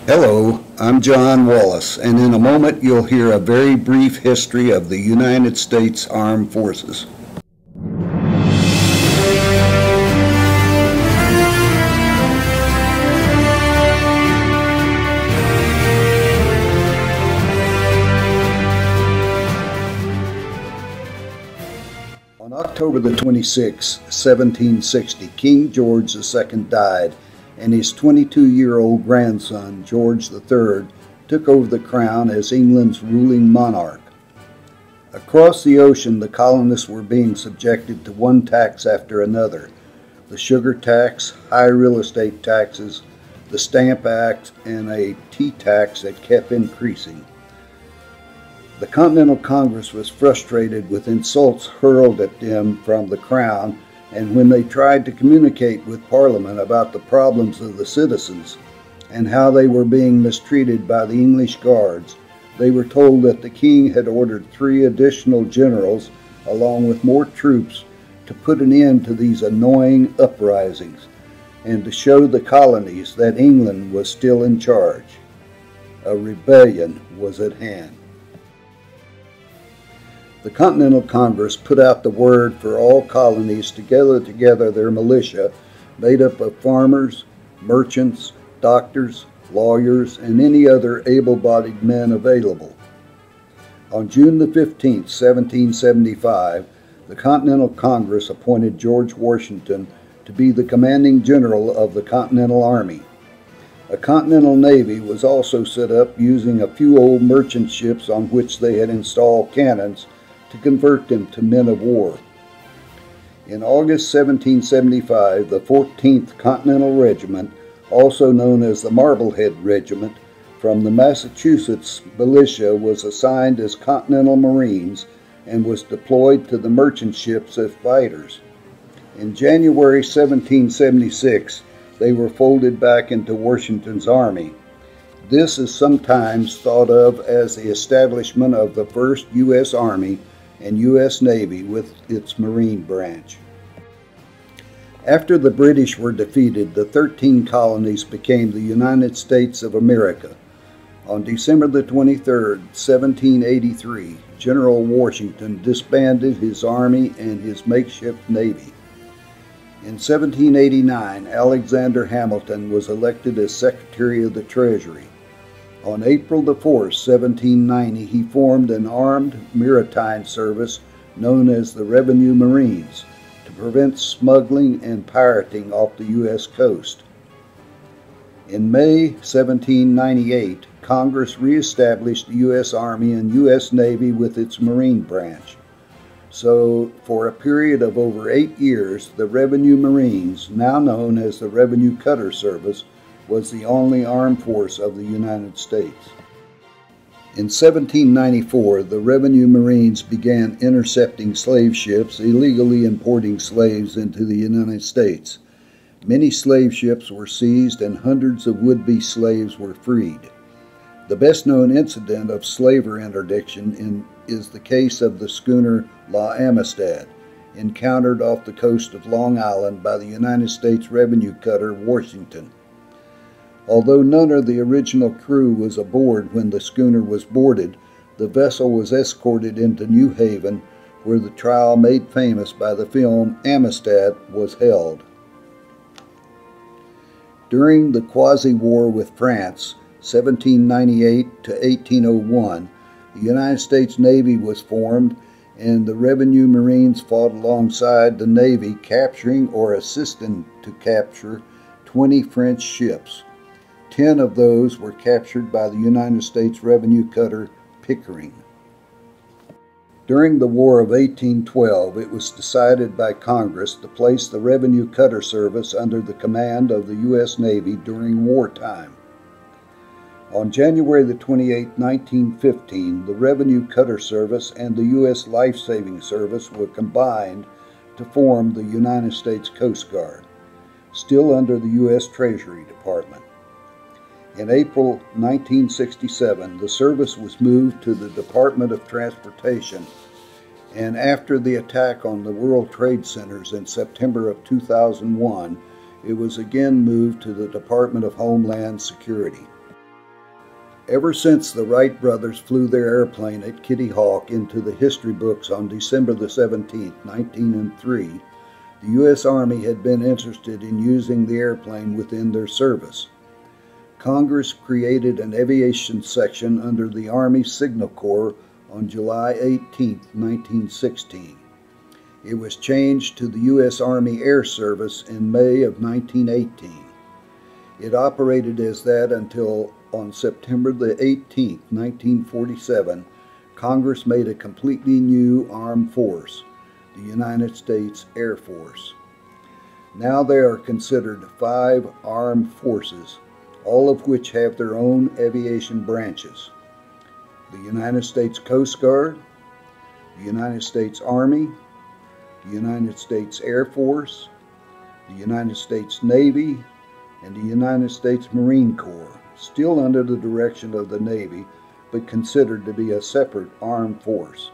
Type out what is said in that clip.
Hello, I'm John Wallace, and in a moment you'll hear a very brief history of the United States Armed Forces. On October the 26th, 1760, King George II died, and his 22-year-old grandson, George III, took over the crown as England's ruling monarch. Across the ocean, the colonists were being subjected to one tax after another: the sugar tax, high real estate taxes, the Stamp Act, and a tea tax that kept increasing. The Continental Congress was frustrated with insults hurled at them from the Crown, and when they tried to communicate with Parliament about the problems of the citizens and how they were being mistreated by the English guards, they were told that the king had ordered 3 additional generals, along with more troops, to put an end to these annoying uprisings and to show the colonies that England was still in charge. A rebellion was at hand. The Continental Congress put out the word for all colonies to gather together their militia, made up of farmers, merchants, doctors, lawyers, and any other able-bodied men available. On June the 15th, 1775, the Continental Congress appointed George Washington to be the commanding general of the Continental Army. A Continental Navy was also set up using a few old merchant ships on which they had installed cannons to convert them to men of war. In August 1775, the 14th Continental Regiment, also known as the Marblehead Regiment, from the Massachusetts militia, was assigned as Continental Marines and was deployed to the merchant ships as fighters. In January 1776, they were folded back into Washington's army. This is sometimes thought of as the establishment of the first U.S. Army and U.S. Navy with its Marine branch. After the British were defeated, the 13 colonies became the United States of America. On December the 23rd, 1783, General Washington disbanded his army and his makeshift navy. In 1789, Alexander Hamilton was elected as Secretary of the Treasury. On April the 4th, 1790, he formed an armed maritime service known as the Revenue Marines to prevent smuggling and pirating off the U.S. coast. In May 1798, Congress reestablished the U.S. Army and U.S. Navy with its Marine branch. So, for a period of over 8 years, the Revenue Marines, now known as the Revenue Cutter Service, was the only armed force of the United States. In 1794, the Revenue Marines began intercepting slave ships, illegally importing slaves into the United States. Many slave ships were seized and hundreds of would-be slaves were freed. The best-known incident of slaver interdiction is the case of the schooner La Amistad, encountered off the coast of Long Island by the United States Revenue Cutter Washington. Although none of the original crew was aboard when the schooner was boarded, the vessel was escorted into New Haven, where the trial made famous by the film Amistad was held. During the Quasi-War with France, 1798 to 1801, the United States Navy was formed, and the Revenue Marines fought alongside the Navy, capturing or assisting to capture 20 French ships. 10 of those were captured by the United States Revenue Cutter Pickering. During the War of 1812, it was decided by Congress to place the Revenue Cutter Service under the command of the U.S. Navy during wartime. On January the 28th, 1915, the Revenue Cutter Service and the U.S. Life Saving Service were combined to form the United States Coast Guard, still under the U.S. Treasury Department. In April 1967, the service was moved to the Department of Transportation, and after the attack on the World Trade Centers in September of 2001, it was again moved to the Department of Homeland Security. Ever since the Wright brothers flew their airplane at Kitty Hawk into the history books on December the 17th, 1903, the U.S. Army had been interested in using the airplane within their service. Congress created an aviation section under the Army Signal Corps on July 18, 1916. It was changed to the U.S. Army Air Service in May of 1918. It operated as that until on September the 18th, 1947, Congress made a completely new armed force, the United States Air Force. Now there are considered 5 armed forces, all of which have their own aviation branches: the United States Coast Guard, the United States Army, the United States Air Force, the United States Navy, and the United States Marine Corps, still under the direction of the Navy, but considered to be a separate armed force.